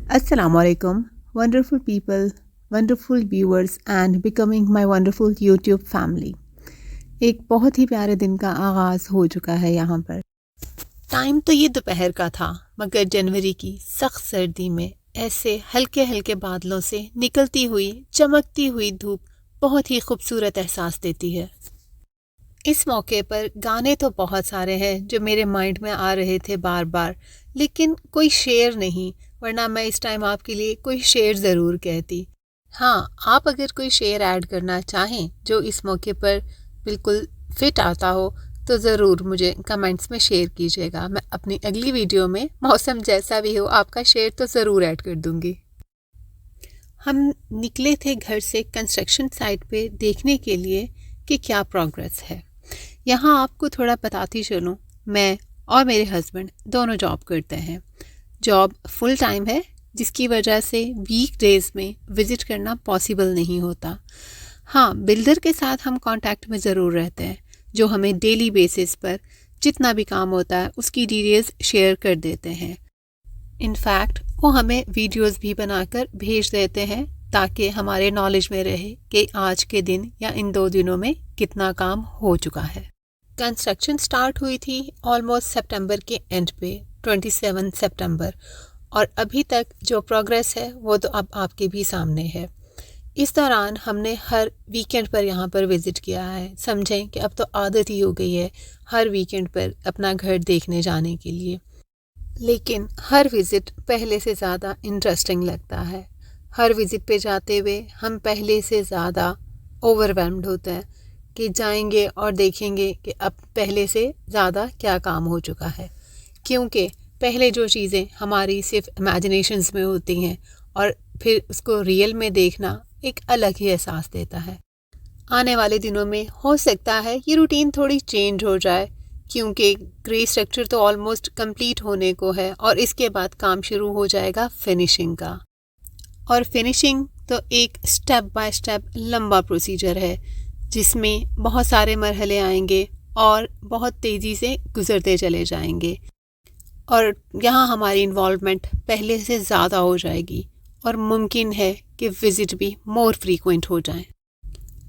Assalamualaikum, wonderful people, wonderful viewers and becoming my wonderful YouTube family। एक बहुत ही प्यारे दिन का आगाज़ हो चुका है यहाँ पर। टाइम तो ये दोपहर का था, मगर जनवरी की सख्त सर्दी में ऐसे हल्के हल्के बादलों से निकलती हुई चमकती हुई धूप बहुत ही खूबसूरत एहसास देती है। इस मौके पर गाने तो बहुत सारे हैं जो मेरे माइंड में आ रहे थे बार बार, लेकिन कोई शेर नहीं, वरना मैं इस टाइम आपके लिए कोई शेर ज़रूर कहती। हाँ, आप अगर कोई शेर ऐड करना चाहें जो इस मौके पर बिल्कुल फिट आता हो तो ज़रूर मुझे कमेंट्स में शेयर कीजिएगा। मैं अपनी अगली वीडियो में मौसम जैसा भी हो आपका शेर तो ज़रूर ऐड कर दूँगी। हम निकले थे घर से कंस्ट्रक्शन साइट पे देखने के लिए कि क्या प्रोग्रेस है। यहाँ आपको थोड़ा बताती चलूँ, मैं और मेरे हस्बैंड दोनों जॉब करते हैं। जॉब फुल टाइम है, जिसकी वजह से वीक डेज़ में विज़िट करना पॉसिबल नहीं होता। हाँ, बिल्डर के साथ हम कांटेक्ट में ज़रूर रहते हैं, जो हमें डेली बेसिस पर जितना भी काम होता है उसकी डिटेल्स शेयर कर देते हैं। इनफैक्ट वो हमें वीडियोस भी बनाकर भेज देते हैं ताकि हमारे नॉलेज में रहे कि आज के दिन या इन 2 दिनों में कितना काम हो चुका है। कंस्ट्रक्शन स्टार्ट हुई थी ऑलमोस्ट सितंबर के एंड पे 27 सितंबर, और अभी तक जो प्रोग्रेस है वो तो अब आपके भी सामने है। इस दौरान हमने हर वीकेंड पर यहाँ पर विज़िट किया है। समझें कि अब तो आदत ही हो गई है हर वीकेंड पर अपना घर देखने जाने के लिए, लेकिन हर विज़िट पहले से ज़्यादा इंटरेस्टिंग लगता है। हर विज़िट पे जाते हुए हम पहले से ज़्यादा ओवरवेल्म्ड होते हैं कि जाएंगे और देखेंगे कि अब पहले से ज़्यादा क्या काम हो चुका है, क्योंकि पहले जो चीज़ें हमारी सिर्फ इमेजिनेशंस में होती हैं और फिर उसको रियल में देखना एक अलग ही एहसास देता है। आने वाले दिनों में हो सकता है ये रूटीन थोड़ी चेंज हो जाए, क्योंकि ग्रे स्ट्रक्चर तो ऑलमोस्ट कंप्लीट होने को है और इसके बाद काम शुरू हो जाएगा फिनिशिंग का। और फिनिशिंग तो एक स्टेप बाय स्टेप लंबा प्रोसीजर है, जिसमें बहुत सारे मरहले आएंगे और बहुत तेज़ी से गुजरते चले जाएंगे, और यहाँ हमारी इन्वॉल्वमेंट पहले से ज़्यादा हो जाएगी और मुमकिन है कि विज़िट भी मोर फ्रीक्वेंट हो जाएं।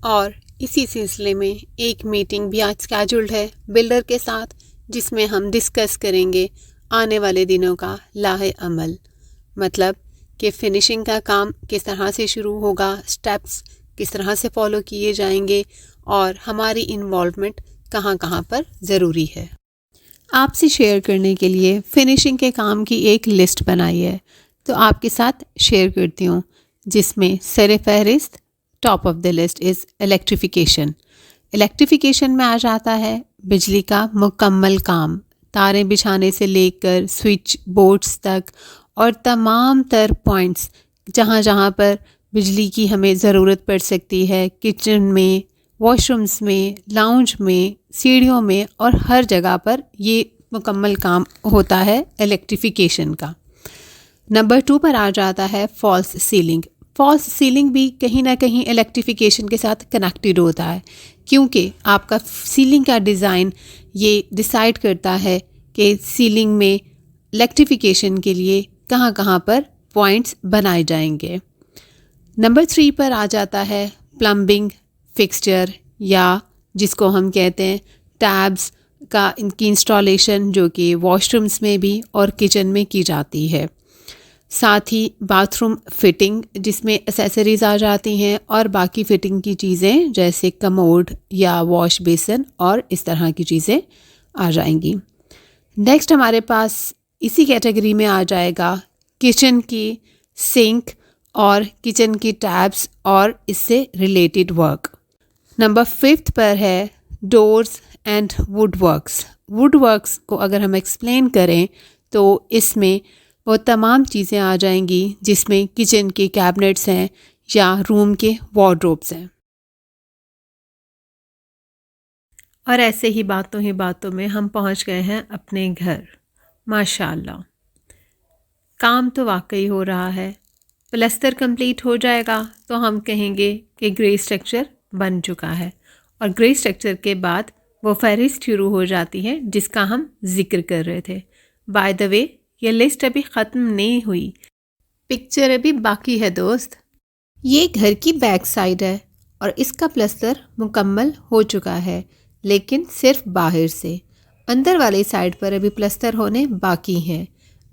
और इसी सिलसिले में एक मीटिंग भी आज स्केड्यूल्ड है बिल्डर के साथ, जिसमें हम डिस्कस करेंगे आने वाले दिनों का लाहे अमल, मतलब कि फिनिशिंग का काम किस तरह से शुरू होगा, स्टेप्स किस तरह से फॉलो किए जाएंगे और हमारी इन्वॉल्वमेंट कहाँ कहाँ पर ज़रूरी है। आपसे शेयर करने के लिए फिनिशिंग के काम की एक लिस्ट बनाई है, तो आपके साथ शेयर करती हूँ, जिसमें सर फहरिस्त top of the list is electrification. Electrification में आ जाता है बिजली का मुकम्मल काम, तारें बिछाने से लेकर स्विच बोर्ड्स तक और तमाम तर पॉइंट्स जहाँ जहाँ पर बिजली की हमें ज़रूरत पड़ सकती है, किचन में, वॉशरूम्स में, लाउंज में, सीढ़ियों में और हर जगह पर ये मुकम्मल काम होता है इलेक्ट्रिफिकेशन का। नंबर 2 पर आ जाता है फॉल्स सीलिंग। फॉल्स सीलिंग भी कहीं ना कहीं इलेक्ट्रिफिकेशन के साथ कनेक्टेड होता है, क्योंकि आपका सीलिंग का डिज़ाइन ये डिसाइड करता है कि सीलिंग में इलेक्ट्रिफिकेशन के लिए कहाँ कहाँ पर पॉइंट्स बनाए जाएंगे। नंबर 3 पर आ जाता है प्लम्बिंग फिक्सचर, या जिसको हम कहते हैं टैब्स का इनकी इंस्टॉलेशन, जो कि वॉशरूम्स में भी और किचन में की जाती है। साथ ही बाथरूम फिटिंग, जिसमें एसेसरीज़ आ जाती हैं और बाकी फ़िटिंग की चीज़ें जैसे कमोड या वॉश बेसन और इस तरह की चीज़ें आ जाएंगी। नेक्स्ट हमारे पास इसी कैटेगरी में आ जाएगा किचन की सिंक और किचन की टैब्स और इससे रिलेटेड वर्क। नंबर 5 पर है doors and would works. Would works को अगर हम एक्सप्लेन करें तो इसमें वो तमाम चीज़ें आ जाएंगी जिसमें किचन के कैबिनेट्स हैं या रूम के वार्डरोब्स हैं। और ऐसे ही बातों में हम पहुंच गए हैं अपने घर। माशाल्लाह, काम तो वाकई हो रहा है। प्लस्तर कंप्लीट हो जाएगा तो हम कहेंगे कि ग्रे स्ट्रक्चर बन चुका है, और ग्रे स्ट्रक्चर के बाद वो फहरिस्त शुरू हो जाती है जिसका हम जिक्र कर रहे थे। बाय द वे, ये लिस्ट अभी ख़त्म नहीं हुई, पिक्चर अभी बाकी है दोस्त। ये घर की बैक साइड है और इसका प्लास्टर मुकम्मल हो चुका है, लेकिन सिर्फ बाहर से। अंदर वाली साइड पर अभी प्लास्टर होने बाकी है।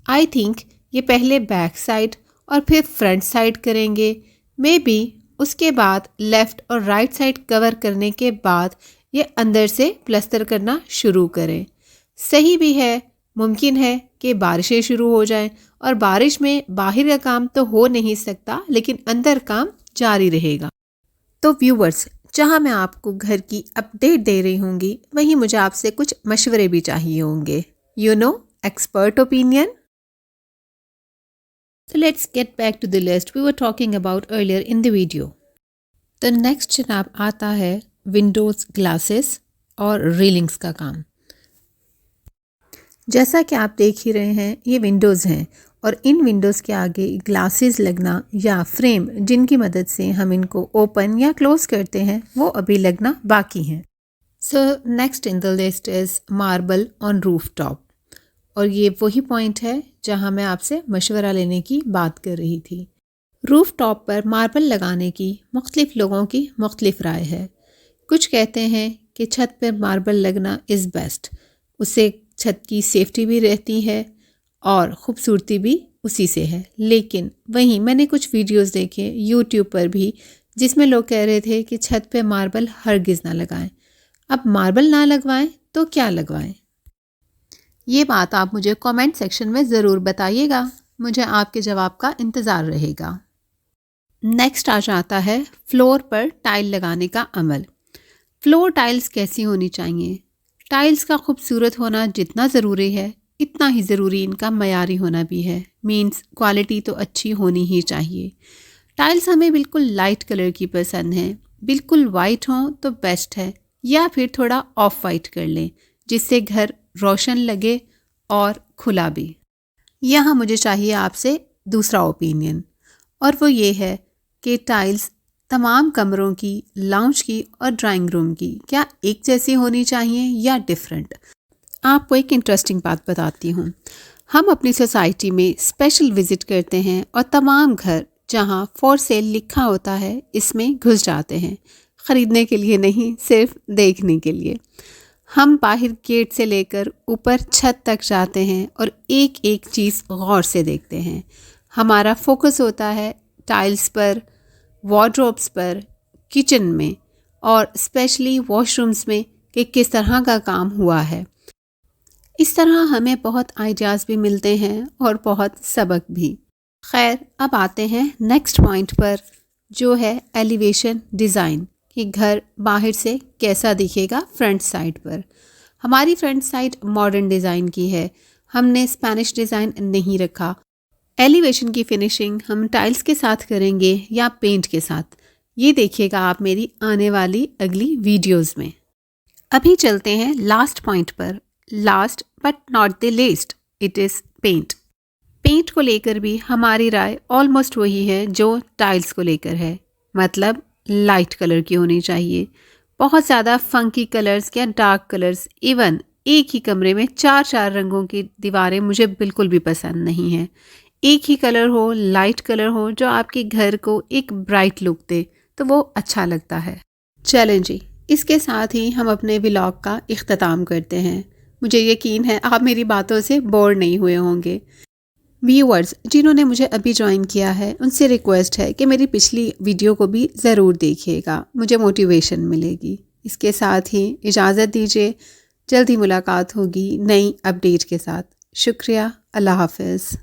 आई थिंक ये पहले बैक साइड और फिर फ्रंट साइड करेंगे। मे बी उसके बाद लेफ़्ट और राइट साइड कवर करने के बाद ये अंदर से प्लास्टर करना शुरू करें। सही भी है, मुमकिन है कि बारिशें शुरू हो जाएं और बारिश में बाहर का काम तो हो नहीं सकता, लेकिन अंदर काम जारी रहेगा। तो व्यूवर्स, जहां मैं आपको घर की अपडेट दे रही होंगी, वहीं मुझे आपसे कुछ मशवरे भी चाहिए होंगे। You know, expert opinion. So let's get back to the list we were talking about earlier in the video. तो नेक्स्ट जनाब आता है विंडोज़ ग्लासेस और रेलिंग्स का काम। जैसा कि आप देख ही रहे हैं, ये विंडोज़ हैं और इन विंडोज़ के आगे ग्लासेस लगना या फ्रेम जिनकी मदद से हम इनको ओपन या क्लोज़ करते हैं, वो अभी लगना बाकी हैं। So next in the list is marble on roof top. और ये वही पॉइंट है जहां मैं आपसे मशवरा लेने की बात कर रही थी। रूफ टॉप पर मार्बल लगाने की मुख्तलिफ लोगों की मुख्तलिफ राय है। कुछ कहते हैं कि छत पर मार्बल लगना इज़ बेस्ट, उससे छत की सेफ्टी भी रहती है और ख़ूबसूरती भी उसी से है। लेकिन वहीं मैंने कुछ वीडियोस देखे यूट्यूब पर भी, जिसमें लोग कह रहे थे कि छत पे मार्बल हरगिज़ ना लगाएं। अब मार्बल ना लगवाएं तो क्या लगवाएं? ये बात आप मुझे कमेंट सेक्शन में ज़रूर बताइएगा, मुझे आपके जवाब का इंतज़ार रहेगा। नेक्स्ट आ जाता है फ्लोर पर टाइल लगाने का अमल। फ्लोर टाइल्स कैसी होनी चाहिए? टाइल्स का खूबसूरत होना जितना ज़रूरी है, इतना ही ज़रूरी इनका मयारी होना भी है। मीन्स क्वालिटी तो अच्छी होनी ही चाहिए। टाइल्स हमें बिल्कुल लाइट कलर की पसंद है, बिल्कुल वाइट हो तो बेस्ट है, या फिर थोड़ा ऑफ वाइट कर लें जिससे घर रोशन लगे और खुला भी। यहाँ मुझे चाहिए आपसे दूसरा ओपिनियन, और वो ये है कि टाइल्स तमाम कमरों की, लाउंज की और ड्राइंग रूम की क्या एक जैसी होनी चाहिए या डिफरेंट? आपको एक इंटरेस्टिंग बात बताती हूँ। हम अपनी सोसाइटी में स्पेशल विज़िट करते हैं और तमाम घर जहाँ फॉर सेल लिखा होता है इसमें घुस जाते हैं, ख़रीदने के लिए नहीं, सिर्फ देखने के लिए। हम बाहर गेट से लेकर ऊपर छत तक जाते हैं और एक एक चीज़ गौर से देखते हैं। हमारा फोकस होता है टाइल्स पर, वार्डरोब्स पर, किचन में और स्पेशली वॉशरूम्स में कि किस तरह का काम हुआ है। इस तरह हमें बहुत आइडियाज़ भी मिलते हैं और बहुत सबक भी। खैर, अब आते हैं नेक्स्ट पॉइंट पर, जो है एलिवेशन डिज़ाइन, कि घर बाहर से कैसा दिखेगा फ्रंट साइड पर। हमारी फ्रंट साइड मॉडर्न डिज़ाइन की है, हमने स्पेनिश डिज़ाइन नहीं रखा। एलिवेशन की फिनिशिंग हम टाइल्स के साथ करेंगे या पेंट के साथ, ये देखिएगा आप मेरी आने वाली अगली वीडियोस में। अभी चलते हैं लास्ट पॉइंट पर। Last but not the least, it is paint. Paint को लेकर भी हमारी राय ऑलमोस्ट वही है जो टाइल्स को लेकर है, मतलब लाइट कलर की होनी चाहिए। बहुत ज़्यादा फंकी कलर्स या डार्क कलर्स, इवन एक ही कमरे में 4-4 रंगों की दीवारें मुझे बिल्कुल भी पसंद नहीं है। एक ही कलर हो, लाइट कलर हो, जो आपके घर को एक ब्राइट लुक दे, तो वो अच्छा लगता है। चलें जी, इसके साथ ही हम अपने व्लॉग का इख्तिताम करते हैं। मुझे यकीन है आप मेरी बातों से बोर नहीं हुए होंगे। व्यूअर्स जिन्होंने मुझे अभी ज्वाइन किया है, उनसे रिक्वेस्ट है कि मेरी पिछली वीडियो को भी ज़रूर देखिएगा, मुझे मोटिवेशन मिलेगी। इसके साथ ही इजाज़त दीजिए, जल्दी मुलाकात होगी नई अपडेट के साथ। शुक्रिया, अल्लाह हाफ़िज़।